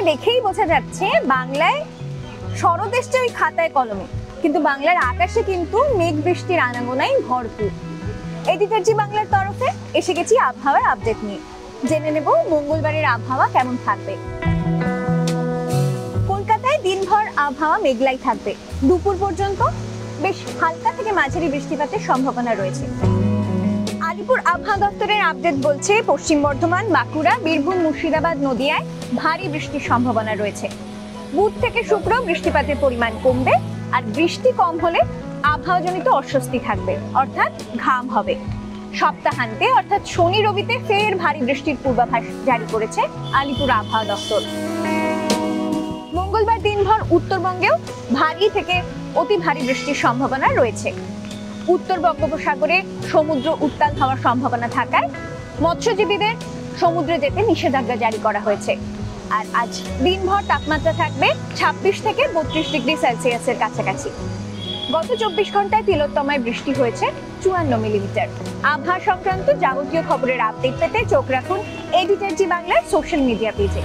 দেখেই বোঝা যাচ্ছে বাংলায় শরৎ এসছে ওই খাতায় কলমে, কিন্তু বাংলার আকাশে কিন্তু মেঘ বৃষ্টির আনাগোনায় ভরপুর। এডিটর জি বাংলার তরফে এসে গেছি আবহাওয়ার আপডেট নিয়ে। জেনে নেব মঙ্গলবারের আবহাওয়া কেমন থাকবে। কলকাতায় দিনভর আবহাওয়া মেঘলাই থাকবে, দুপুর পর্যন্ত বেশ হালকা থেকে মাঝারি বৃষ্টিপাতের সম্ভাবনা রয়েছে। আলিপুর আবহাওয়া দপ্তরের আপডেট বলছে পশ্চিম বর্ধমান, বাঁকুড়া, বীরভূম, মুর্শিদাবাদ, নদিয়ায় ভারী বৃষ্টির সম্ভাবনা রয়েছে। বুধ থেকে শুক্র বৃষ্টিপাতের পরিমাণ কমবে, আর বৃষ্টি কম হলে আবহাওয়াজনিত অস্বস্তি থাকবে, অর্থাৎ ঘাম হবে। সপ্তাহান্তে অর্থাৎ শনি রবিতে ফের ভারী বৃষ্টির পূর্বাভাস জারি করেছে আলিপুর আবহাওয়া দপ্তর। মঙ্গলবার দিনভর উত্তরবঙ্গেও ভারী থেকে অতি ভারী বৃষ্টির সম্ভাবনা রয়েছে। উত্তর বঙ্গোপসাগরে সমুদ্র উত্তাল হওয়ার সম্ভাবনা থাকায় মৎস্যজীবীদের সমুদ্রে যেতে নিষেধাজ্ঞা জারি করা হয়েছে। আর আজ দিনভর তাপমাত্রা থাকবে 26 থেকে 32 ডিগ্রি সেলসিয়াসের কাছাকাছি। গত 24 ঘন্টায় তিলোত্তমায় বৃষ্টি হয়েছে 54 মিলিমিটার। আবহাওয়া সংক্রান্ত যাবতীয় খবরের আপডেট পেতে চোখ রাখুন এডিটর জি বাংলার সোশ্যাল মিডিয়া পেজে।